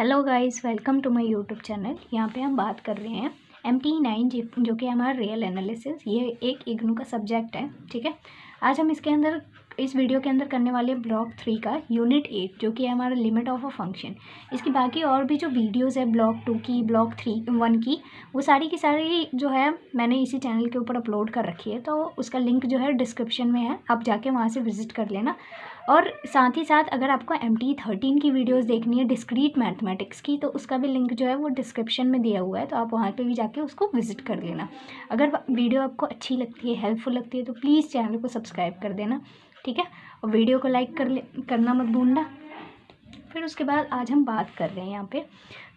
Hello guys, welcome to my YouTube channel. यहाँ पे हम बात कर रहे हैं MT9 जो कि हमारा रियल एनालिसिस, ये एक इग्नू का सब्जेक्ट है। ठीक है, आज हम इस वीडियो के अंदर करने वाले ब्लॉक 3 का यूनिट 8 जो कि है हमारा लिमिट ऑफ अ फंक्शन। इसकी बाकी और भी जो वीडियोस है ब्लॉक 2 की, ब्लॉक 1 की, वो सारी की सारी जो है मैंने इसी चैनल के ऊपर अपलोड कर रखी है, तो उसका लिंक जो है डिस्क्रिप्शन में है, आप जाके वहाँ से विजिट कर लेना। और साथ ही साथ अगर आपको MT13 की वीडियोस देखनी है डिस्क्रीट मैथमेटिक्स की, तो उसका भी लिंक जो है वो डिस्क्रिप्शन में दिया हुआ है, तो आप वहाँ पे भी जाके उसको विजिट कर लेना। अगर वीडियो आपको अच्छी लगती है, हेल्पफुल लगती है, तो प्लीज़ चैनल को सब्सक्राइब कर देना। ठीक है, और वीडियो को लाइक करना मत भूलना। फिर उसके बाद आज हम बात कर रहे हैं यहाँ पे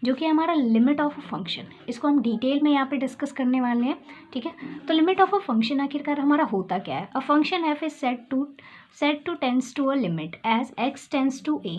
जो कि हमारा लिमिट ऑफ अ फंक्शन, इसको हम डिटेल में यहाँ पे डिस्कस करने वाले हैं। ठीक है, तो लिमिट ऑफ अ फंक्शन आखिरकार हमारा होता क्या है। A function f is set to tends to a limit as x tends to a,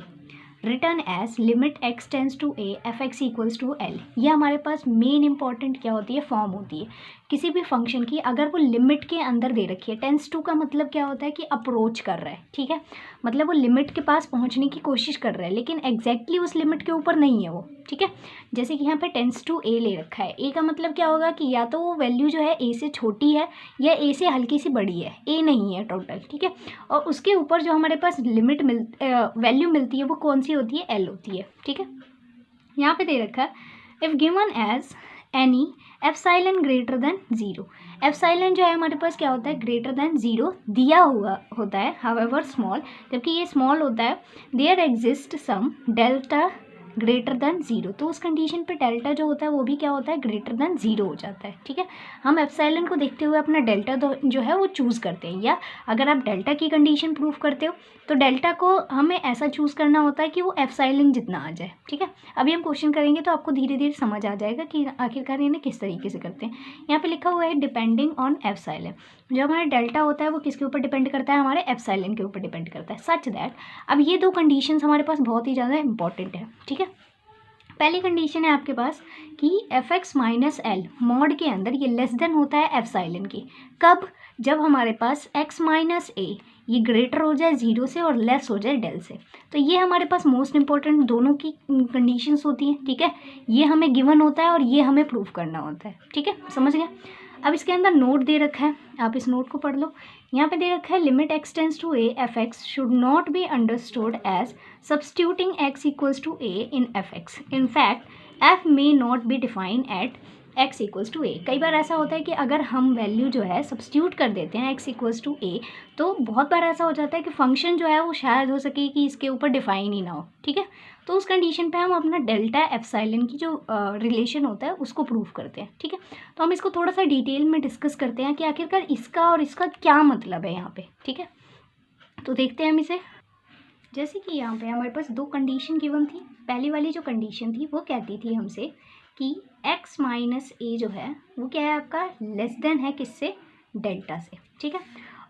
return as limit x tends to a f x equals to l। ये हमारे पास main important क्या होती है, फॉर्म होती है किसी भी फंक्शन की, अगर वो लिमिट के अंदर दे रखी है। टेंस टू का मतलब क्या होता है कि अप्रोच कर रहा है। ठीक है, मतलब वो लिमिट के पास पहुंचने की कोशिश कर रहा है, लेकिन एग्जैक्टली उस लिमिट के ऊपर नहीं है वो। ठीक है, जैसे कि यहाँ पे टेंस टू a ले रखा है। a का मतलब क्या होगा कि या तो वो वैल्यू जो है a से छोटी है या a से हल्की सी बड़ी है, a नहीं है टोटल। ठीक है, और उसके ऊपर जो हमारे पास वैल्यू मिलती है वो कौन सी होती है, l होती है। ठीक है, यहाँ पे दे रखा है if given as any epsilon greater than 0। Epsilon जो है हमारे पास क्या होता है, ग्रेटर देन 0 दिया हुआ होता है, हाउएवर स्मॉल, जबकि ये स्मॉल होता है। There exist some delta greater than 0, तो उस कंडीशन पे डेल्टा जो होता है वो भी क्या होता है, ग्रेटर देन 0 हो जाता है। ठीक है, हम एप्सिलॉन को देखते हुए अपना डेल्टा जो है वो चूज़ करते हैं, या अगर आप डेल्टा की कंडीशन प्रूव करते हो तो डेल्टा को हमें ऐसा चूज़ करना होता है कि वो एप्सिलॉन जितना आ जाए। ठीक है, अभी हम क्वेश्चन करेंगे तो आपको धीरे धीरे समझ आ जाएगा कि आखिरकार इन्हें किस तरीके से करते हैं। यहाँ पे लिखा हुआ है डिपेंडिंग ऑन एप्सिलॉन। जो हमारा डेल्टा होता है वो किसके ऊपर डिपेंड करता है, हमारे एप्सिलॉन के ऊपर डिपेंड करता है। सच दैट अब ये दो कंडीशंस हमारे पास बहुत ही ज़्यादा इंपॉर्टेंट है। ठीक है, पहली कंडीशन है आपके पास कि F x minus L mod के अंदर ये लेस देन होता है एप्सिलॉन की। कब, जब हमारे पास x माइनस ए ये ग्रेटर हो जाए 0 से और लेस हो जाए डेल से। तो ये हमारे पास मोस्ट इंपॉर्टेंट दोनों की कंडीशंस होती हैं। ठीक है, ये हमें गिवन होता है और ये हमें प्रूव करना होता है। ठीक है, समझ गया। अब इसके अंदर नोट दे रखा है, आप इस नोट को पढ़ लो। यहाँ पे दे रखा है limit x tends to a f x should not be understood as substituting x equals to a in fx. In fact, f may not be defined at x equals to a. कई बार ऐसा होता है कि अगर हम value जो है substitute कर देते हैं x equals to a, तो बहुत बार ऐसा हो जाता है कि फंक्शन जो है वो शायद हो सके कि इसके ऊपर डिफाइन ही ना हो। ठीक है, तो उस कंडीशन पे हम अपना डेल्टा एप्सिलॉन की जो रिलेशन होता है उसको प्रूव करते हैं। ठीक है, तो हम इसको थोड़ा सा डिटेल में डिस्कस करते हैं कि आखिरकार इसका और इसका क्या मतलब है यहाँ पे। ठीक है, तो देखते हैं हम इसे। जैसे कि यहाँ पे हमारे पास दो कंडीशन गिवन थी। पहली वाली जो कंडीशन थी वो कहती थी हमसे कि x माइनस ए जो है वो क्या है आपका, लेस देन है किससे, डेल्टा से। ठीक है,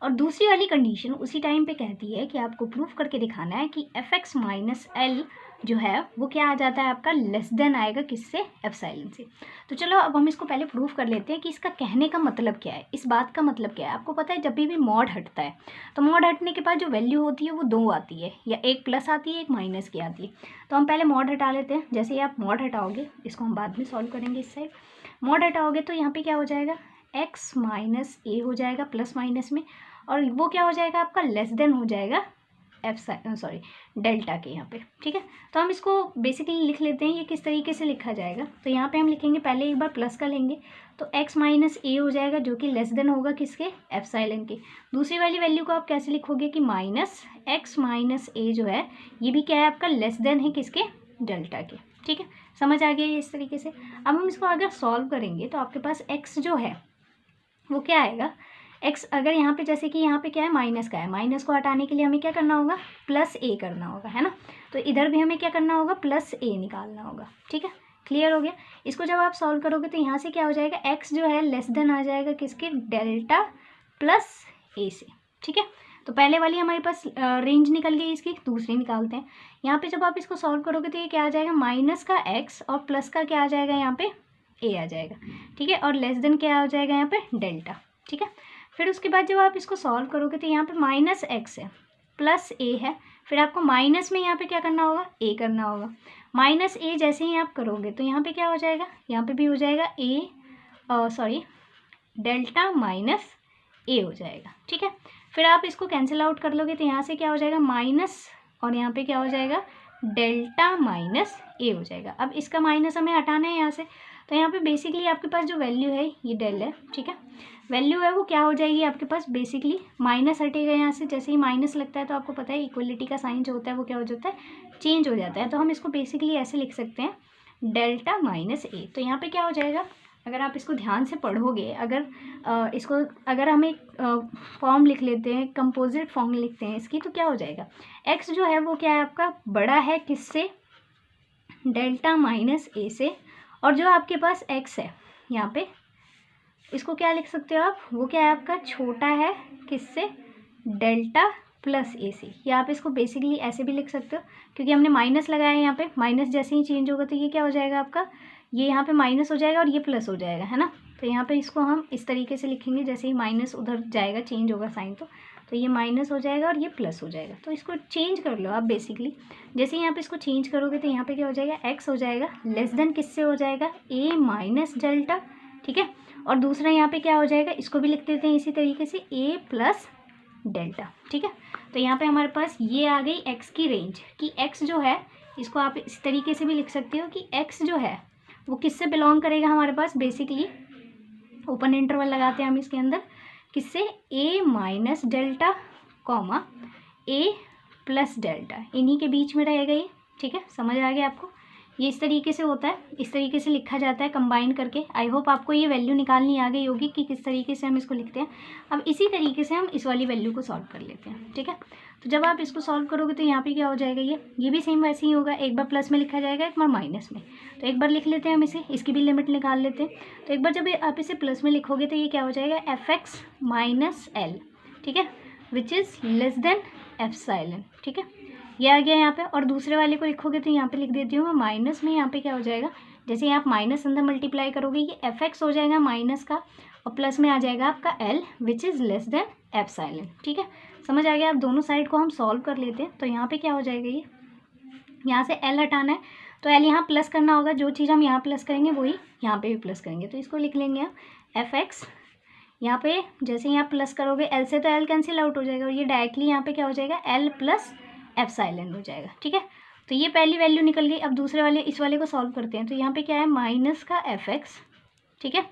और दूसरी वाली कंडीशन उसी टाइम पे कहती है कि आपको प्रूफ करके दिखाना है कि एफ एक्स माइनस एल जो है वो क्या आ जाता है आपका, लेस देन आएगा किससे, एप्सिलॉन से। तो चलो अब हम इसको पहले प्रूफ कर लेते हैं कि इसका कहने का मतलब क्या है, इस बात का मतलब क्या है। आपको पता है जब भी मॉड हटता है तो मॉड हटने के बाद जो वैल्यू होती है वो दो आती है, या एक प्लस आती है एक माइनस की आती है। तो हम पहले मॉड हटा लेते हैं। जैसे ही आप मॉड हटाओगे, इसको हम बाद में सॉल्व करेंगे इस साइड, मॉड हटाओगे तो यहाँ पे क्या हो जाएगा, x माइनस ए हो जाएगा प्लस माइनस में, और वो क्या हो जाएगा आपका, लेस देन हो जाएगा डेल्टा के यहाँ पे। ठीक है, तो हम इसको बेसिकली लिख लेते हैं, ये किस तरीके से लिखा जाएगा। तो यहाँ पे हम लिखेंगे, पहले एक बार प्लस का लेंगे तो x माइनस ए हो जाएगा जो कि लेस देन होगा किसके, एप्सिलॉन के। दूसरी वाली वैल्यू को आप कैसे लिखोगे कि माइनस x माइनस ए जो है ये भी क्या है आपका, लेस देन है किसके, डेल्टा के। ठीक है, समझ आ गया इस तरीके से। अब हम इसको अगर सॉल्व करेंगे तो आपके पास x जो है वो क्या आएगा, x अगर यहाँ पे जैसे कि यहाँ पे क्या है, माइनस का है, माइनस को हटाने के लिए हमें क्या करना होगा, प्लस a करना होगा, है ना। तो इधर भी हमें क्या करना होगा, प्लस a निकालना होगा। ठीक है, क्लियर हो गया। इसको जब आप सॉल्व करोगे तो यहाँ से क्या हो जाएगा, x जो है लेस देन आ जाएगा किसके, डेल्टा प्लस a से। ठीक है, तो पहले वाली हमारे पास रेंज निकल गई, इसकी दूसरी निकालते हैं। यहाँ पे जब आप इसको सॉल्व करोगे तो ये क्या आ जाएगा, माइनस का x और प्लस का क्या आ जाएगा, यहाँ पे a आ जाएगा। ठीक है, और लेस देन क्या आ जाएगा यहाँ पे, डेल्टा। ठीक है, फिर उसके बाद जब आप इसको सॉल्व करोगे तो यहाँ पे माइनस एक्स है प्लस ए है फिर आपको माइनस में यहाँ पे क्या करना होगा, ए करना होगा। माइनस ए जैसे ही आप करोगे तो यहाँ पे क्या हो जाएगा, यहाँ पे भी हो जाएगा डेल्टा माइनस ए हो जाएगा, ठीक है। फिर आप इसको कैंसिल आउट कर लोगे तो यहाँ से क्या हो जाएगा माइनस, और यहाँ पे क्या हो जाएगा डेल्टा माइनस ए हो जाएगा। अब इसका माइनस हमें हटाना है यहाँ से, तो यहाँ पे बेसिकली आपके पास जो वैल्यू है ये डेल है, ठीक है। वैल्यू है वो क्या हो जाएगी आपके पास, बेसिकली माइनस हटेगा यहाँ से। जैसे ही माइनस लगता है तो आपको पता है इक्वलिटी का साइन जो होता है वो क्या हो जाता है, चेंज हो जाता है। तो हम इसको बेसिकली ऐसे लिख सकते हैं डेल्टा माइनस ए। तो यहाँ पे क्या हो जाएगा, अगर आप इसको ध्यान से पढ़ोगे, अगर हम एक फॉर्म लिख लेते हैं, कंपोजिट फॉर्म लिखते हैं इसकी, तो क्या हो जाएगा, एक्स जो है वो क्या है आपका बड़ा है किससे, डेल्टा माइनस ए से, और जो आपके पास एक्स है यहाँ पे इसको क्या लिख सकते हो आप, वो क्या है आपका छोटा है किससे, डेल्टा प्लस ए से। या आप इसको बेसिकली ऐसे भी लिख सकते हो, क्योंकि हमने माइनस लगाया है यहाँ पे, माइनस जैसे ही चेंज होगा तो ये क्या हो जाएगा आपका, ये यहाँ पे माइनस हो जाएगा और ये प्लस हो जाएगा, है ना। तो यहाँ पे इसको हम इस तरीके से लिखेंगे, जैसे ही माइनस उधर जाएगा चेंज होगा साइन, तो ये माइनस हो जाएगा और ये प्लस हो जाएगा। तो इसको चेंज कर लो आप बेसिकली, जैसे ही यहाँ पे इसको चेंज करोगे तो यहाँ पे क्या हो जाएगा, एक्स हो जाएगा लेस देन किससे हो जाएगा, ए माइनस डेल्टा, ठीक है। और दूसरा यहाँ पे क्या हो जाएगा, इसको भी लिख देते हैं इसी तरीके से, ए प्लस डेल्टा, ठीक है। तो यहाँ पे हमारे पास ये आ गई एक्स की रेंज, कि एक्स जो है इसको आप इस तरीके से भी लिख सकते हो कि एक्स जो है वो किससे बिलोंग करेगा हमारे पास, बेसिकली ओपन इंटरवल लगाते हैं हम इसके अंदर, किससे, ए माइनस डेल्टा कॉमा ए प्लस डेल्टा, इन्हीं के बीच में रहेगा ये, ठीक है। समझ आ गया आपको, ये इस तरीके से होता है, इस तरीके से लिखा जाता है कंबाइन करके। आई होप आपको ये वैल्यू निकालनी आ गई होगी कि किस तरीके से हम इसको लिखते हैं। अब इसी तरीके से हम इस वाली वैल्यू को सॉल्व कर लेते हैं, ठीक है। तो जब आप इसको सॉल्व करोगे तो यहाँ पे क्या हो जाएगा, ये भी सेम वैसे ही होगा, एक बार प्लस में लिखा जाएगा एक बार माइनस में। तो एक बार लिख लेते हैं हम इसे, इसकी भी लिमिट निकाल लेते हैं। तो एक बार जब आप इसे प्लस में लिखोगे तो ये क्या हो जाएगा, एफ एक्स माइनस एल, ठीक है, which is less than epsilon, ठीक है, ये आ गया यहाँ पे। और दूसरे वाले को लिखोगे तो यहाँ पे लिख देती हूँ मैं माइनस में, यहाँ पे क्या हो जाएगा, जैसे आप माइनस अंदर मल्टीप्लाई करोगे ये एफ एक्स हो जाएगा माइनस का, और प्लस में आ जाएगा आपका L which is less than epsilon, ठीक है। समझ आ गया। आप दोनों साइड को हम सॉल्व कर लेते हैं। तो यहाँ पे क्या हो जाएगा, ये यहाँ से एल हटाना है तो एल यहाँ प्लस करना होगा, जो चीज़ हम यहाँ प्लस करेंगे वही यहाँ पे भी प्लस करेंगे। तो इसको लिख लेंगे हम एफ एक्स, यहाँ पे जैसे यहाँ प्लस करोगे एल से तो एल कैंसिल आउट हो जाएगा, और ये डायरेक्टली यहाँ पे क्या हो जाएगा, एल प्लस एप्सिलॉन हो जाएगा, ठीक है। तो ये पहली वैल्यू निकल गई। अब दूसरे वाले इस वाले को सॉल्व करते हैं। तो यहाँ पे क्या है, माइनस का एफ एक्स, ठीक है,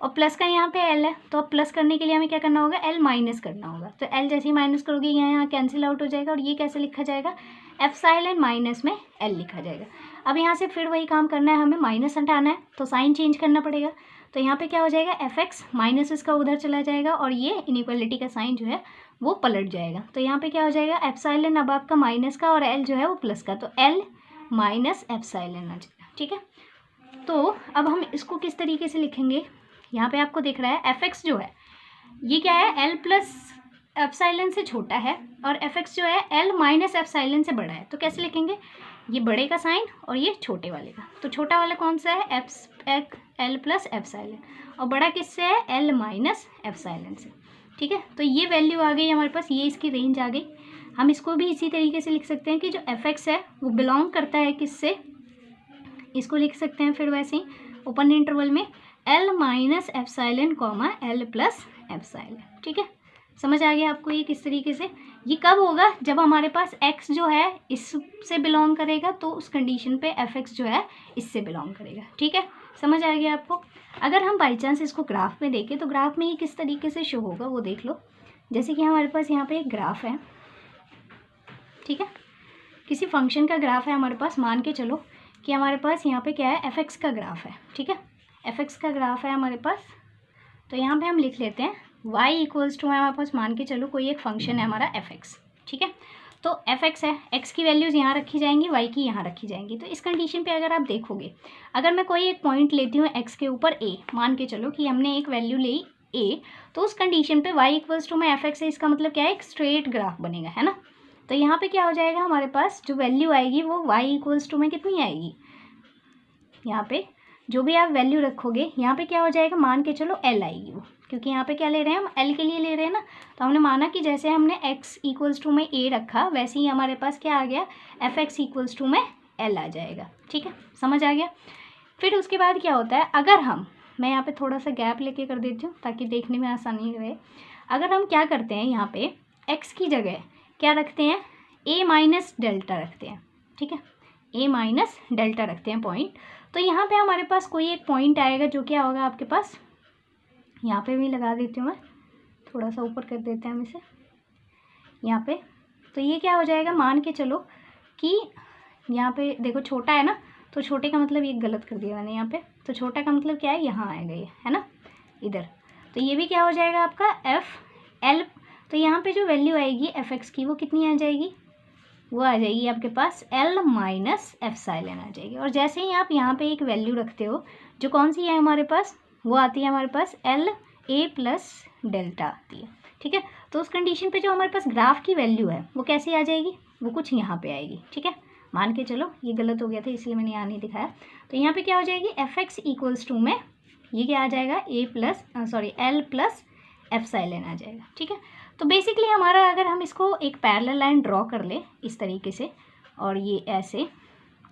और प्लस का यहाँ पे एल है, तो अब प्लस करने के लिए हमें क्या करना होगा, एल माइनस करना होगा। तो एल जैसे ही माइनस करोगे यहाँ कैंसिल आउट हो जाएगा, और ये कैसे लिखा जाएगा, एप्सिलॉन माइनस में एल लिखा जाएगा। अब यहाँ से फिर वही काम करना है, हमें माइनस हटाना है तो साइन चेंज करना पड़ेगा। तो यहाँ पे क्या हो जाएगा, एफ एक्स माइनस इसका उधर चला जाएगा, और ये इनइक्वालिटी का साइन जो है वो पलट जाएगा। तो यहाँ पे क्या हो जाएगा, एप्सिलॉन अब आपका माइनस का और एल जो है वो प्लस का, तो एल माइनस एप्सिलॉन आ जाएगा, ठीक है। तो अब हम इसको किस तरीके से लिखेंगे, यहाँ पे आपको दिख रहा है एफ एक्स जो है ये क्या है, एल प्लस एप्सिलॉन से छोटा है, और एफ एक्स जो है एल माइनस एप्सिलॉन से बड़ा है। तो कैसे लिखेंगे, ये बड़े का साइन और ये छोटे वाले का। तो छोटा वाला कौन सा है, एल प्लस एप्सिलॉन, और बड़ा किससे है, एल माइनस एप्सिलॉन से, ठीक है। तो ये वैल्यू आ गई हमारे पास, ये इसकी रेंज आ गई। हम इसको भी इसी तरीके से लिख सकते हैं कि जो एफ एक्स है वो बिलोंग करता है किससे, इसको लिख सकते हैं फिर वैसे ही ओपन इंटरवल में L minus epsilon comma L plus epsilon, ठीक है। समझ आ गया आपको ये किस तरीके से। ये कब होगा, जब हमारे पास x जो है इससे बिलोंग करेगा, तो उस कंडीशन पे एफ एक्स जो है इससे बिलोंग करेगा, ठीक है। समझ आ गया आपको। अगर हम बाई चांस इसको ग्राफ में देखें तो ग्राफ में ये किस तरीके से शो होगा वो देख लो। जैसे कि हमारे पास यहाँ पे एक ग्राफ है, ठीक है, किसी फंक्शन का ग्राफ है हमारे पास। मान के चलो कि हमारे पास यहाँ पे क्या है, एफ एक्स का ग्राफ है, ठीक है, एफ एक्स का ग्राफ है हमारे पास। तो यहाँ पे हम लिख लेते हैं y इक्वल्स टू हमारे पास, मान के चलो कोई एक फंक्शन है हमारा एफ एक्स, ठीक है। तो एफ एक्स है, एक्स की वैल्यूज़ यहाँ रखी जाएंगी, वाई की यहाँ रखी जाएंगी। तो इस कंडीशन पे अगर आप देखोगे, अगर मैं कोई एक पॉइंट लेती हूँ एक्स के ऊपर ए, मान के चलो कि हमने एक वैल्यू ली ए, तो उस कंडीशन पे y इक्वल्स टू में एफ एक्स है, इसका मतलब क्या है, एक स्ट्रेट ग्राफ बनेगा, है ना। तो यहाँ पे क्या हो जाएगा, हमारे पास जो वैल्यू आएगी वो y इक्वल्स टू में कितनी आएगी, यहाँ पे जो भी आप वैल्यू रखोगे यहाँ पे क्या हो जाएगा, मान के चलो l आएगी वो, क्योंकि यहाँ पे क्या ले रहे हैं हम, एल के लिए ले रहे हैं ना। तो हमने माना कि जैसे हमने एक्स इक्वल्स टू में ए रखा वैसे ही हमारे पास क्या आ गया, एफ एक्स इक्वल्स टू में एल आ जाएगा। ठीक है, समझ आ गया। फिर उसके बाद क्या होता है, अगर मैं यहाँ पे थोड़ा सा गैप लेके कर देती हूँ ताकि देखने में आसानी रहे। अगर हम क्या करते हैं, यहाँ पे एक्स की जगह क्या रखते हैं, ए माइनस डेल्टा रखते हैं। ठीक है, ए माइनस डेल्टा रखते हैं पॉइंट। तो यहाँ पे हमारे पास कोई एक पॉइंट आएगा जो क्या होगा आपके पास, यहाँ पे भी लगा देती हूँ मैं, थोड़ा सा ऊपर कर देते हैं हम इसे यहाँ पे। तो ये क्या हो जाएगा, मान के चलो कि यहाँ पे देखो छोटा है ना, तो छोटे का मतलब ये गलत कर दिया मैंने यहाँ पे, तो छोटा का मतलब क्या है, यहाँ आएगा ये, है ना, इधर। तो ये भी क्या हो जाएगा आपका एफ एल। तो यहाँ पे जो वैल्यू आएगी एफ एक्स की वो कितनी आ जाएगी, वो आ जाएगी आपके पास एल माइनस एप्सिलॉन आ जाएगी। और जैसे ही आप यहाँ पे एक वैल्यू रखते हो जो कौन सी है हमारे पास, वो आती है हमारे पास एल ए प्लस डेल्टा आती है। ठीक है, तो उस कंडीशन पे जो हमारे पास ग्राफ की वैल्यू है वो कैसे आ जाएगी, वो कुछ यहाँ पे आएगी। ठीक है, मान के चलो ये गलत हो गया था इसलिए मैंने यहाँ नहीं दिखाया। तो यहाँ पे क्या हो जाएगी, एफ एक्स इक्वल्स टू में ये क्या आ जाएगा, एल प्लस एप्सिलॉन आ जाएगा। ठीक है, तो बेसिकली हमारा अगर हम इसको एक पैरेलल लाइन ड्रॉ कर ले इस तरीके से, और ये ऐसे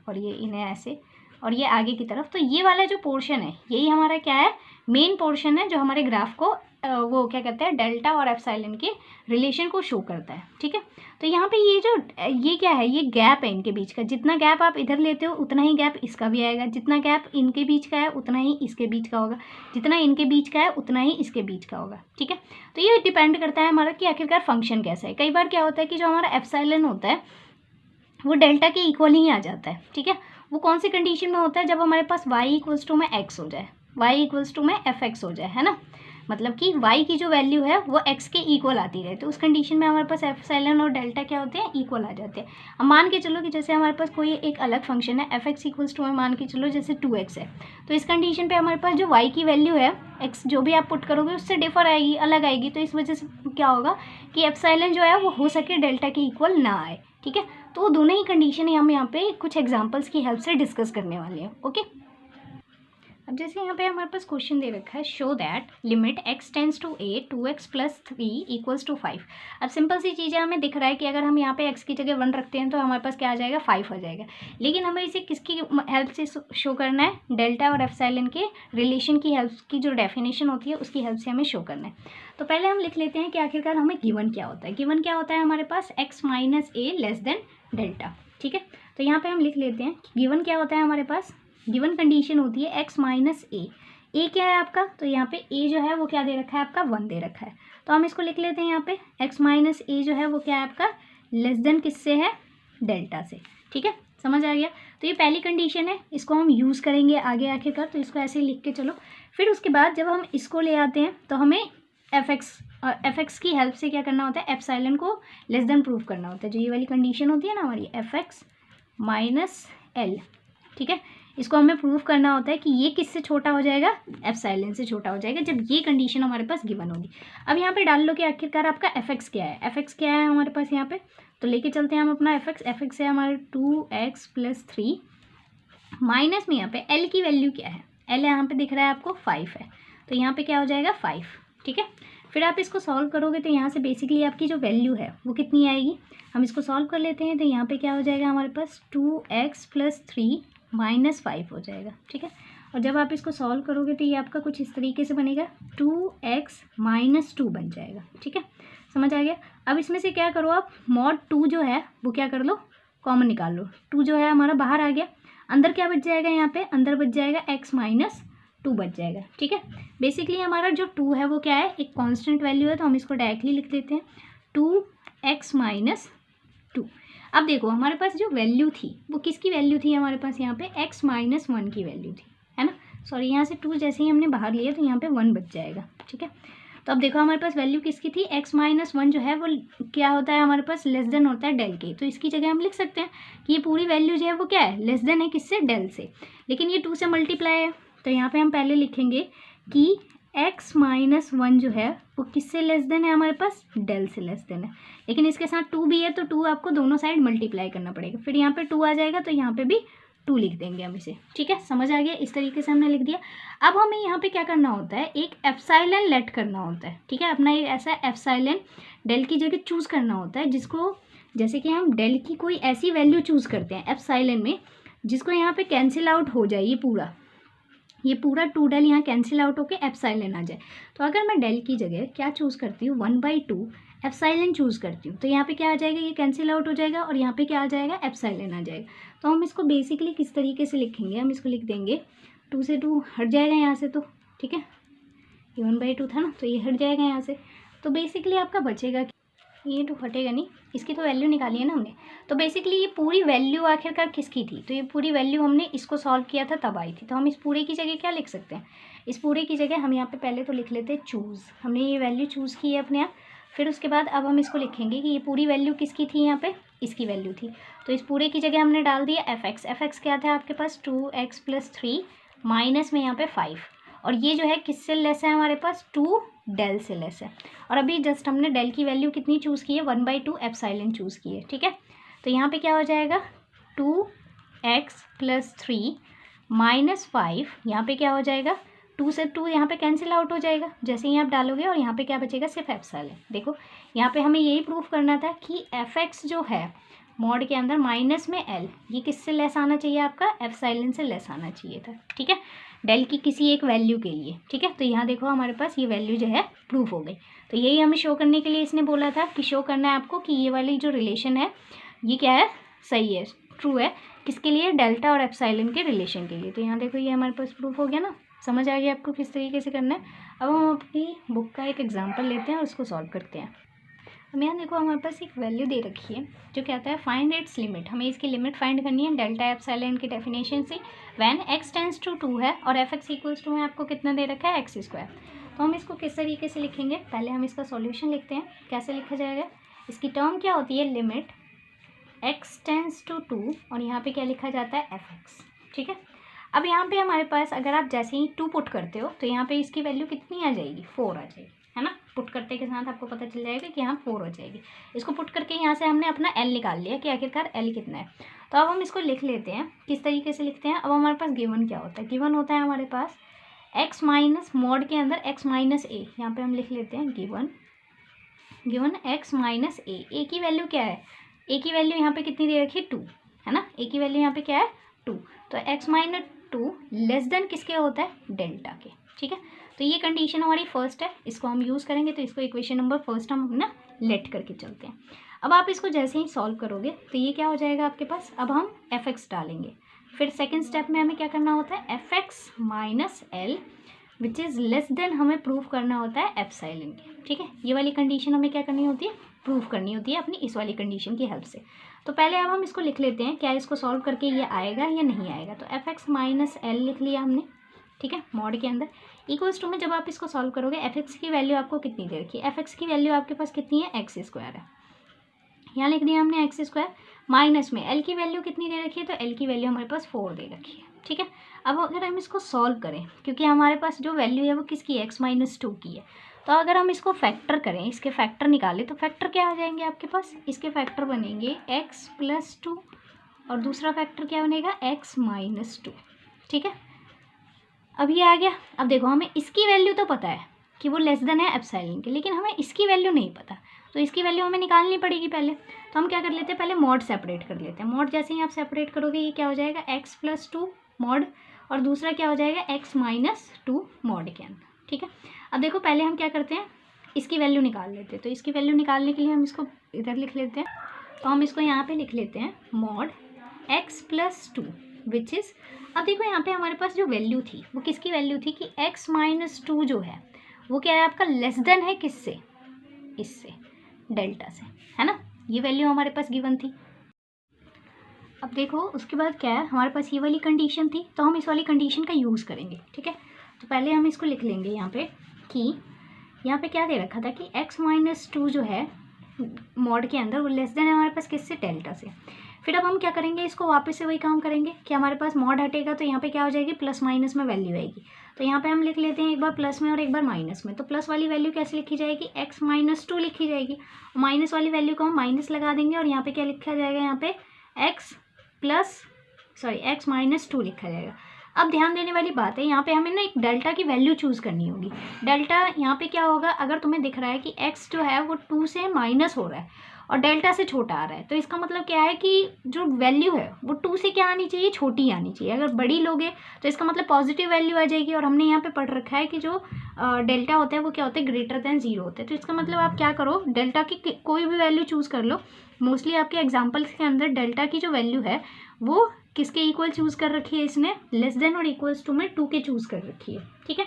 और ये इन्हें ऐसे और ये आगे की तरफ, तो ये वाला जो पोर्शन है यही हमारा क्या है, मेन पोर्शन है जो हमारे ग्राफ को वो क्या कहते हैं, डेल्टा और एप्सिलॉन के रिलेशन को शो करता है। ठीक है, तो यहाँ पे ये क्या है, ये गैप है इनके बीच का। जितना गैप आप इधर लेते हो उतना ही गैप इसका भी आएगा, जितना गैप इनके बीच का है उतना ही इसके बीच का होगा, जितना इनके बीच का है उतना ही इसके बीच का होगा। ठीक है, तो ये डिपेंड करता है हमारा कि आखिरकार फंक्शन कैसा है। कई बार क्या होता है कि जो हमारा एप्सिलॉन होता है वो डेल्टा के इक्वल ही आ जाता है। ठीक है, वो कौन सी कंडीशन में होता है, जब हमारे पास वाई इक्वल्स टू में एक्स हो जाए, वाई इक्वल्स टू में एफ एक्स हो जाए, है ना, मतलब कि y की जो वैल्यू है वो x के इक्वल आती रहे। तो उस कंडीशन में हमारे पास एप्सिलॉन और डेल्टा क्या होते हैं, इक्वल आ जाते हैं। अब मान के चलो कि जैसे हमारे पास कोई एक अलग फंक्शन है एफ एक्स इक्वल्स टू में मान के चलो जैसे 2x है, तो इस कंडीशन पे हमारे पास जो y की वैल्यू है x जो भी आप पुट करोगे उससे डिफर आएगी, अलग आएगी। तो इस वजह से क्या होगा कि एप्सिलॉन जो है वो हो सके डेल्टा के इक्वल ना आए। ठीक है, तो दोनों ही कंडीशन हम यहाँ पे कुछ एग्जाम्पल्स की हेल्प से डिस्कस करने वाले हैं। ओके, अब जैसे यहाँ पे हमारे पास क्वेश्चन दे रखा है, show that limit x tends to a 2x plus 3 equals to 5। अब सिंपल सी चीज़ है, हमें दिख रहा है कि अगर हम यहाँ पे x की जगह 1 रखते हैं तो हमारे पास क्या आ जाएगा, 5 आ जाएगा। लेकिन हमें इसे किसकी हेल्प से शो करना है, डेल्टा और एप्सिलॉन के रिलेशन की हेल्प की जो डेफिनेशन होती है उसकी हेल्प से हमें शो करना है। तो पहले हम लिख लेते हैं कि आखिरकार हमें गिवन क्या होता है। गिवन क्या होता है हमारे पास, x माइनस ए लेस देन डेल्टा। ठीक है, तो यहाँ पर हम लिख लेते हैं गिवन क्या होता है हमारे पास, गिवन कंडीशन होती है x माइनस ए क्या है आपका, तो यहाँ पे a जो है वो क्या दे रखा है आपका, 1 दे रखा है। तो हम इसको लिख लेते हैं यहाँ पे x माइनस ए जो है वो क्या है आपका, लेस देन किससे है, डेल्टा से। ठीक है, समझ आ गया। तो ये पहली कंडीशन है, इसको हम यूज़ करेंगे आगे आखिरकार, तो इसको ऐसे लिख के चलो। फिर उसके बाद जब हम इसको ले आते हैं तो हमें एफ एक्स की हेल्प से क्या करना होता है, एप्सिलॉन को लेस देन प्रूव करना होता है। जो ये वाली कंडीशन होती है ना हमारी एफ एक्स माइनस एल, ठीक है, इसको हमें प्रूव करना होता है कि ये किससे छोटा हो जाएगा, एप्सिलॉन से छोटा हो जाएगा, जब ये कंडीशन हमारे पास गिवन होगी। अब यहाँ पे डाल लो कि आखिरकार आपका एफ एक्स क्या है, एफ एक्स क्या है हमारे पास यहाँ पे, तो लेके चलते हैं हम अपना एफ एक्स है हमारे 2x प्लस 3 माइनस में यहाँ पे एल की वैल्यू क्या है, एल यहाँ पे दिख रहा है आपको 5 है, तो यहाँ पे क्या हो जाएगा 5। ठीक है, फिर आप इसको सॉल्व करोगे तो यहाँ से बेसिकली आपकी जो वैल्यू है वो कितनी आएगी, हम इसको सॉल्व कर लेते हैं। तो यहाँ पे क्या हो जाएगा हमारे पास 2x प्लस 3 माइनस 5 हो जाएगा। ठीक है, और जब आप इसको सॉल्व करोगे तो ये आपका कुछ इस तरीके से बनेगा, 2x माइनस 2 बन जाएगा। ठीक है, समझ आ गया। अब इसमें से क्या करो आप, मॉड 2 जो है वो क्या कर लो, कॉमन निकाल लो। 2 जो है हमारा बाहर आ गया, अंदर क्या बच जाएगा, यहाँ पे अंदर बच जाएगा x माइनस 2 बच जाएगा। ठीक है, बेसिकली हमारा जो 2 है वो क्या है, एक कांस्टेंट वैल्यू है, तो हम इसको डायरेक्टली लिख लेते हैं 2x माइनस 2। अब देखो हमारे पास जो वैल्यू थी वो किसकी वैल्यू थी, हमारे पास यहाँ पे x माइनस 1 की वैल्यू थी, है ना, सॉरी यहाँ से 2 जैसे ही हमने बाहर लिया तो यहाँ पे 1 बच जाएगा। ठीक है, तो अब देखो हमारे पास वैल्यू किसकी थी, x माइनस 1 जो है वो क्या होता है हमारे पास, लेस देन होता है डेल के। तो इसकी जगह हम लिख सकते हैं कि ये पूरी वैल्यू जो है वो क्या है, लेस देन है किससे, डेल से, लेकिन ये 2 से मल्टीप्लाई है। तो यहाँ पे हम पहले लिखेंगे कि x माइनस 1 जो है वो किससे लेस देन है, हमारे पास डेल से लेस देन है, लेकिन इसके साथ 2 भी है तो 2 आपको दोनों साइड मल्टीप्लाई करना पड़ेगा। फिर यहाँ पे 2 आ जाएगा तो यहाँ पे भी 2 लिख देंगे हम इसे, ठीक है। समझ आ गया, इस तरीके से हमने लिख दिया। अब हमें यहाँ पे क्या करना होता है, एक एप्सिलॉन लेट करना होता है, ठीक है। अपना एक ऐसा एप्सिलॉन डेल की जगह चूज़ करना होता है, जिसको जैसे कि हम डेल की कोई ऐसी वैल्यू चूज़ करते हैं एप्सिलॉन में, जिसको यहाँ पे कैंसिल आउट हो जाए, ये पूरा 2 डेल यहाँ कैंसिल आउट होके एप्सिलॉन आ जाए। तो अगर मैं डेल की जगह क्या चूज़ करती हूँ, 1/2 एप्सिलॉन चूज़ करती हूँ, तो यहाँ पे क्या आ जाएगा, ये कैंसिल आउट हो जाएगा और यहाँ पे क्या आ जाएगा, एप्सिलॉन आ जाएगा। तो हम इसको बेसिकली किस तरीके से लिखेंगे, हम इसको लिख देंगे 2 से 2 हट जाएगा यहाँ से, तो ठीक है, ये 1/2 था ना, तो ये हट जाएगा यहाँ से। तो बेसिकली आपका बचेगा, ये तो हटेगा नहीं, इसकी तो वैल्यू निकाली है ना हमने। तो बेसिकली ये पूरी वैल्यू आखिरकार किसकी थी, तो ये पूरी वैल्यू हमने इसको सॉल्व किया था तब आई थी। तो हम इस पूरे की जगह क्या लिख सकते हैं, इस पूरे की जगह हम यहाँ पे पहले तो लिख लेते हैं चूज़, हमने ये वैल्यू चूज़ की है अपने यहाँ। फिर उसके बाद अब हम इसको लिखेंगे कि ये पूरी वैल्यू किसकी थी, यहाँ पे इसकी वैल्यू थी। तो इस पूरे की जगह हमने डाल दिया एफ एक्स क्या था आपके पास, 2x + 3 माइनस में यहाँ पे 5, और ये जो है किससे लेस है हमारे पास, 2 डेल से लेस है। और अभी जस्ट हमने डेल की वैल्यू कितनी चूज़ की है, 1/2 एप्सिलॉन चूज़ की है, ठीक है। तो यहाँ पे क्या हो जाएगा, 2x + 3 माइनस 5, यहाँ पे क्या हो जाएगा, 2 से 2 यहाँ पे कैंसिल आउट हो जाएगा जैसे ही आप डालोगे, और यहाँ पे क्या बचेगा, सिर्फ एप्सिलॉन। देखो यहाँ पे हमें यही प्रूफ करना था कि एफ जो है मॉड के अंदर माइनस में एल, ये किससे लेस आना चाहिए, आपका एप्सिलॉन से लेस आना चाहिए था, ठीक है, डेल की किसी एक वैल्यू के लिए, ठीक है। तो यहाँ देखो हमारे पास ये वैल्यू जो है प्रूफ हो गई। तो यही हमें शो करने के लिए इसने बोला था कि शो करना है आपको कि ये वाली जो रिलेशन है ये क्या है, सही है, ट्रू है, किसके लिए, डेल्टा और एप्सिलॉन के रिलेशन के लिए। तो यहाँ देखो ये हमारे पास प्रूफ हो गया ना, समझ आ गया आपको किस तरीके से करना है। अब हम अपनी बुक का एक एग्जाम्पल लेते हैं और उसको सॉल्व करते हैं। हम यहाँ देखो हमारे पास एक वैल्यू दे रखी है जो कहता है फाइंड इट्स लिमिट, हमें इसकी लिमिट फाइंड करनी है डेल्टा एप्सिलॉन की डेफिनेशन से, व्हेन x टेंड्स टू 2 है और f(x) = में आपको कितना दे रखा है, x²। तो हम इसको किस तरीके से लिखेंगे, पहले हम इसका सॉल्यूशन लिखते हैं, कैसे लिखा जाएगा, इसकी टर्म क्या होती है, लिमिट x टेंड्स टू 2 और यहाँ पे क्या लिखा जाता है, f(x), ठीक है। अब यहाँ पे हमारे पास अगर आप जैसे ही 2 पुट करते हो तो यहाँ पे इसकी वैल्यू कितनी आ जाएगी, 4 आ जाएगी, है ना। पुट करते के साथ आपको पता चल जाएगा कि यहाँ 4 हो जाएगी। इसको पुट करके यहाँ से हमने अपना L निकाल लिया कि आखिरकार L कितना है। तो अब हम इसको लिख लेते हैं, किस तरीके से लिखते हैं। अब हमारे पास गिवन क्या होता है, गिवन होता है हमारे पास x माइनस मॉड के अंदर x माइनस ए, यहाँ पे हम लिख लेते हैं गिवन x माइनस ए की वैल्यू क्या है, ए की वैल्यू यहाँ पे कितनी दे रखी है, 2, है ना। ए की वैल्यू यहाँ पे क्या है, 2। तो x माइनस 2 लेस देन किसके होता है, डेल्टा के, ठीक है। तो ये कंडीशन हमारी फर्स्ट है, इसको हम यूज़ करेंगे। तो इसको इक्वेशन नंबर फर्स्ट हम ना लेट करके चलते हैं। अब आप इसको जैसे ही सॉल्व करोगे तो ये क्या हो जाएगा आपके पास, अब हम f(x) डालेंगे। फिर सेकंड स्टेप में हमें क्या करना होता है, f(x) minus L which is less than हमें प्रूफ करना होता है एप्सिलॉन के, ठीक है। ये वाली कंडीशन हमें क्या करनी होती है, प्रूफ करनी होती है अपनी इस वाली कंडीशन की हेल्प से। तो पहले अब हम इसको लिख लेते हैं, क्या इसको सॉल्व करके ये आएगा या नहीं आएगा। तो f(x) माइनस एल लिख लिया हमने, ठीक है, मॉड के अंदर इक्वल्स टू में जब आप इसको सॉल्व करोगे f(x) की वैल्यू आपको कितनी दे रखी है, f(x) की वैल्यू आपके पास कितनी है, x² है, यहाँ लिख दिया हमने x², माइनस में l की वैल्यू कितनी दे रखी है, तो l की वैल्यू हमारे पास 4 दे रखी है, ठीक है। अब अगर हम इसको सॉल्व करें, क्योंकि हमारे पास जो वैल्यू है वो किसकी है, x माइनस 2 की है, तो अगर हम इसको फैक्टर करें, इसके फैक्टर निकालें, तो फैक्टर क्या आ जाएंगे आपके पास, इसके फैक्टर बनेंगे x + 2 और दूसरा फैक्टर क्या बनेगा, x माइनस 2, ठीक है। अब ये आ गया। अब देखो हमें इसकी वैल्यू तो पता है कि वो लेस देन है एप्सिलॉन के, लेकिन हमें इसकी वैल्यू नहीं पता, तो इसकी वैल्यू हमें निकालनी पड़ेगी पहले। तो हम क्या कर लेते हैं, पहले मॉड सेपरेट कर लेते हैं। मॉड जैसे ही आप सेपरेट करोगे ये क्या हो जाएगा, x + 2 मॉड और दूसरा क्या हो जाएगा, x माइनस 2 मॉड के अंदर, ठीक है। अब देखो पहले हम क्या करते हैं, इसकी वैल्यू निकाल लेते हैं। तो इसकी वैल्यू निकालने के लिए हम इसको इधर लिख लेते हैं। तो हम इसको यहाँ पे लिख लेते हैं मॉड x + 2 विच इज़, अब देखो यहाँ पे हमारे पास जो वैल्यू थी वो किसकी वैल्यू थी कि x माइनस 2 जो है वो क्या है आपका, लेस देन है किससे, इससे, डेल्टा से, है ना। ये वैल्यू हमारे पास गिवन थी। अब देखो उसके बाद क्या है, हमारे पास ये वाली कंडीशन थी, तो हम इस वाली कंडीशन का यूज़ करेंगे, ठीक है। तो पहले हम इसको लिख लेंगे यहाँ पे कि यहाँ पे क्या दे रखा था कि x माइनस 2 जो है मॉड के अंदर वो लेस देन है हमारे पास किससे, डेल्टा से। फिर अब हम क्या करेंगे, इसको वापस से वही काम करेंगे कि हमारे पास मॉड हटेगा तो यहाँ पे क्या हो जाएगी, प्लस माइनस में वैल्यू आएगी। तो यहाँ पे हम लिख लेते हैं एक बार प्लस में और एक बार माइनस में। तो प्लस वाली वैल्यू कैसे लिखी जाएगी, x माइनस 2 लिखी जाएगी, माइनस वाली वैल्यू को हम माइनस लगा देंगे और यहाँ पे क्या लिखा जाएगा, यहाँ पे x + सॉरी x माइनस 2 लिखा जाएगा। अब ध्यान देने वाली बात है, यहाँ पे हमें ना एक डेल्टा की वैल्यू चूज़ करनी होगी। डेल्टा यहाँ पे क्या होगा, अगर तुम्हें दिख रहा है कि x जो है वो 2 से माइनस हो रहा है और डेल्टा से छोटा आ रहा है, तो इसका मतलब क्या है कि जो वैल्यू है वो 2 से क्या आनी चाहिए, छोटी आनी चाहिए। अगर बड़ी लोगे तो इसका मतलब पॉजिटिव वैल्यू आ जाएगी, और हमने यहाँ पे पढ़ रखा है कि जो डेल्टा होता है वो क्या होता है, ग्रेटर देन 0 होता है। तो इसका मतलब आप क्या करो, डेल्टा की कोई भी वैल्यू चूज़ कर लो। मोस्टली आपके एग्जाम्पल्स के अंदर डेल्टा की जो वैल्यू है वो किसके इक्वल चूज़ कर रखी है, इसने लेस देन और इक्वल्स टू में 2 के चूज़ कर रखी है। ठीक है,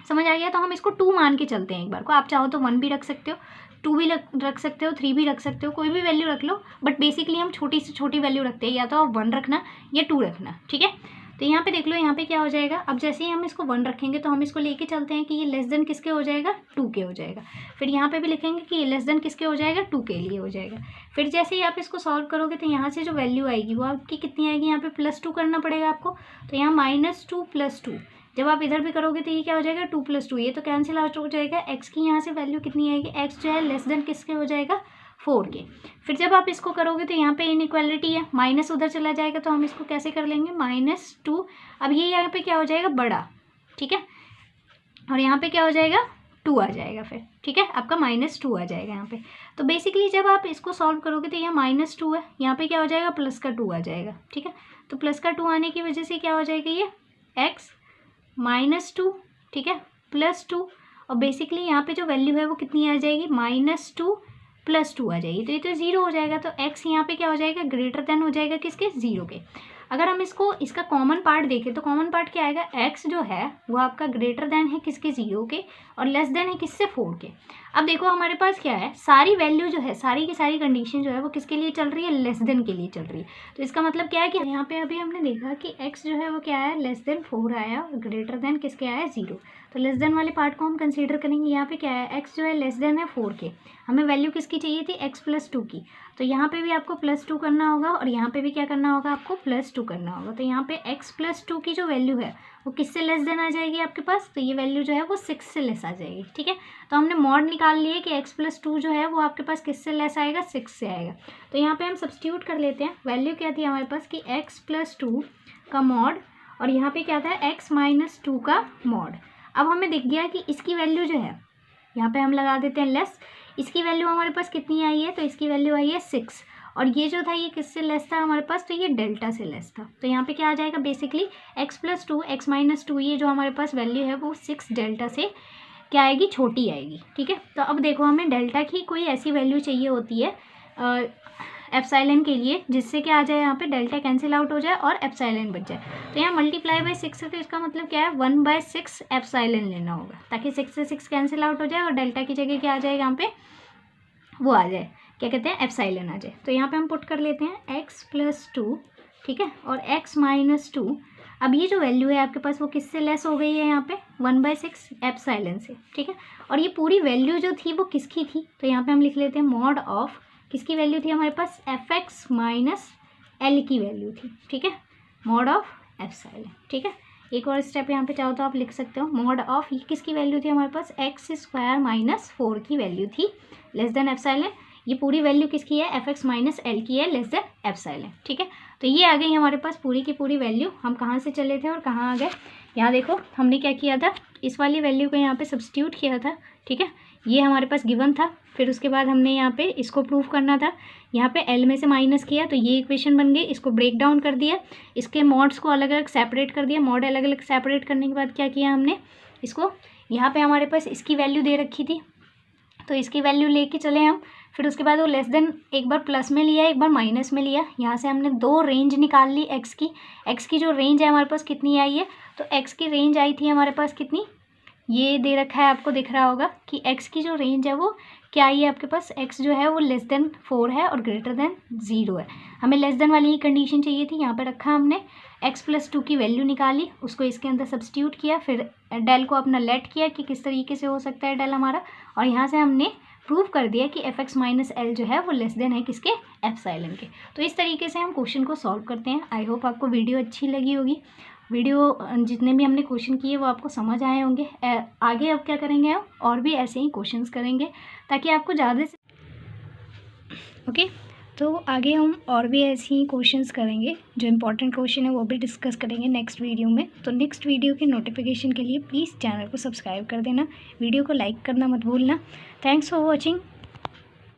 समझ आ गया। तो हम इसको 2 मान के चलते हैं एक बार को। आप चाहो तो 1 भी रख सकते हो, 2 भी रख सकते हो, 3 भी रख सकते हो, कोई भी वैल्यू रख लो, बट बेसिकली हम छोटी से छोटी वैल्यू रखते हैं, या तो आप 1 रखना या 2 रखना। ठीक है, तो यहाँ पे देख लो, यहाँ पे क्या हो जाएगा, अब जैसे ही हम इसको 1 रखेंगे तो हम इसको लेके चलते हैं कि ये लेस देन किसके हो जाएगा, 2 के हो जाएगा। फिर यहाँ पे भी लिखेंगे कि ये लेस देन किसके हो जाएगा, 2 के लिए हो जाएगा। फिर जैसे ही आप इसको सॉल्व करोगे तो यहाँ से जो वैल्यू आएगी वो आपकी कितनी आएगी, यहाँ पे +2 करना पड़ेगा आपको। तो यहाँ -2 + 2, जब आप इधर भी करोगे तो ये क्या हो जाएगा, 2 + 2, ये तो कैंसिल आउट हो जाएगा। x की यहाँ से वैल्यू कितनी आएगी, x जो है लेस देन किसके हो जाएगा, 4 के। फिर जब आप इसको करोगे तो यहाँ पे इनइक्वालिटी है, माइनस उधर चला जाएगा, तो हम इसको कैसे कर लेंगे, -2। अब ये यहाँ पे क्या हो जाएगा, बड़ा, ठीक है, और यहाँ पे क्या हो जाएगा, 2 आ जाएगा फिर। ठीक है, आपका -2 आ जाएगा यहाँ पे। तो बेसिकली जब आप इसको सॉल्व करोगे तो यहाँ -2 है, यहाँ पे क्या हो जाएगा, +2 आ जाएगा। ठीक है, तो +2 आने की वजह से क्या हो जाएगा, ये x -2, ठीक है, +2, और बेसिकली यहाँ पे जो वैल्यू है वो कितनी आ जाएगी, -2 + 2 आ जाएगी। तो ये तो 0 हो जाएगा, तो x यहाँ पे क्या हो जाएगा, ग्रेटर देन हो जाएगा किसके, 0 के। अगर हम इसका कॉमन पार्ट देखें तो कॉमन पार्ट क्या आएगा, x जो है वो आपका ग्रेटर देन है किसके, 0 के, और लेस देन है किससे, 4 के। अब देखो हमारे पास क्या है, सारी वैल्यू जो है, सारी की सारी कंडीशन जो है वो किसके लिए चल रही है, लेस देन के लिए चल रही है। तो इसका मतलब क्या है कि यहाँ पे अभी हमने देखा कि x जो है वो क्या है, लेस देन 4 आया, और ग्रेटर देन किसके आया, 0। तो लेस देन वाले पार्ट को हम कंसीडर करेंगे। यहाँ पे क्या है, x जो है लेस देन है 4 के, हमें वैल्यू किसकी चाहिए थी, x + 2 की। तो यहाँ पे भी आपको +2 करना होगा, और यहाँ पे भी क्या करना होगा, आपको +2 करना होगा। तो यहाँ पे x + 2 की जो वैल्यू है वो किससे लेस देन आ जाएगी आपके पास, तो ये वैल्यू जो है वो 6 से लेस आ जाएगी। ठीक है, तो हमने मॉड निकाल लिए कि x + 2 जो है वो आपके पास किससे लेस आएगा, 6 से आएगा। तो यहाँ पे हम सब्स्टिट्यूट कर लेते हैं। वैल्यू क्या थी हमारे पास कि x + 2 का मॉड, और यहाँ पे क्या था, x - 2 का मॉड। अब हमें दिख गया कि इसकी वैल्यू जो है, यहाँ पे हम लगा देते हैं लेस, इसकी वैल्यू हमारे पास कितनी आई है, तो इसकी वैल्यू आई है 6, और ये जो था ये किससे लेस था हमारे पास, तो ये डेल्टा से लेस था। तो यहाँ पे क्या आ जाएगा, बेसिकली x + 2 x - 2, ये जो हमारे पास वैल्यू है वो 6 डेल्टा से क्या आएगी, छोटी आएगी। ठीक है, तो अब देखो हमें डेल्टा की कोई ऐसी वैल्यू चाहिए होती है एप्सिलॉन के लिए जिससे क्या आ जाए, यहाँ पे डेल्टा कैंसिल आउट हो जाए और एप्सिलॉन बच जाए। तो यहाँ ×6 है, तो इसका मतलब क्या है, 1/6 एप्सिलॉन लेना होगा, ताकि 6 से 6 कैंसिल आउट हो जाए और डेल्टा की जगह क्या आ जाएगा, यहाँ पे वो आ जाए, क्या कहते हैं, एप्सिलॉन आ जाए। तो यहाँ पे हम पुट कर लेते हैं x + 2, ठीक है, और x - 2। अब ये जो वैल्यू है आपके पास वो किससे लेस हो गई है, यहाँ पे 1/6 एप्सिलॉन से। ठीक है, और ये पूरी वैल्यू जो थी वो किसकी थी, तो यहाँ पे हम लिख लेते हैं मॉड ऑफ, किसकी वैल्यू थी हमारे पास, fx - L की वैल्यू थी। ठीक है, मॉड ऑफ एप्सिलॉन। ठीक है, एक और स्टेप यहाँ पे चाहो तो आप लिख सकते हो, मॉड ऑफ, ये किसकी वैल्यू थी हमारे पास, x² - 4 की वैल्यू थी, लेस देन एप्सिलॉन। ये पूरी वैल्यू किसकी है, fx - L की है, लेस देन एप्सिलॉन। ठीक है, तो ये आ गई हमारे पास पूरी की पूरी वैल्यू। हम कहाँ से चले थे और कहाँ आ गए, यहाँ देखो हमने क्या किया था, इस वाली वैल्यू को यहाँ पे सब्स्टिट्यूट किया था। ठीक है, ये हमारे पास गिवन था, फिर उसके बाद हमने यहाँ पे इसको प्रूफ करना था, यहाँ पे L में से माइनस किया तो ये इक्वेशन बन गई, इसको ब्रेक डाउन कर दिया, इसके मॉड्स को अलग अलग सेपरेट कर दिया। मॉड अलग अलग सेपरेट करने के बाद क्या किया हमने, इसको यहाँ पे हमारे पास इसकी वैल्यू दे रखी थी, तो इसकी वैल्यू लेके चले हम। फिर उसके बाद वो लेस देन एक बार प्लस में लिया, एक बार माइनस में लिया। यहाँ से हमने 2 रेंज निकाल ली एक्स की जो रेंज है हमारे पास कितनी आई है, तो एक्स की रेंज आई थी हमारे पास कितनी, ये दे रखा है, आपको दिख रहा होगा कि एक्स की जो रेंज है वो क्या आई है आपके पास, एक्स जो है वो लेस देन 4 है और ग्रेटर देन 0 है। हमें लेस देन वाली ही कंडीशन चाहिए थी, यहाँ पे रखा हमने, x + 2 की वैल्यू निकाली, उसको इसके अंदर सब्स्टिट्यूट किया, फिर डेल को अपना लेट किया कि किस तरीके से हो सकता है डेल हमारा, और यहाँ से हमने प्रूव कर दिया कि fx - L जो है वो लेस देन है किसके, एप्सिलॉन के। तो इस तरीके से हम क्वेश्चन को सॉल्व करते हैं। आई होप आपको वीडियो अच्छी लगी होगी, वीडियो जितने भी हमने क्वेश्चन किए वो आपको समझ आए होंगे। आगे अब क्या करेंगे, और भी ऐसे ही क्वेश्चंस करेंगे ताकि आपको ज़्यादा से ओके। तो आगे हम और भी ऐसे ही क्वेश्चंस करेंगे, जो इम्पोर्टेंट क्वेश्चन है वो भी डिस्कस करेंगे नेक्स्ट वीडियो में। तो नेक्स्ट वीडियो की नोटिफिकेशन के लिए प्लीज़ चैनल को सब्सक्राइब कर देना, वीडियो को लाइक करना मत भूलना। Thanks for watching.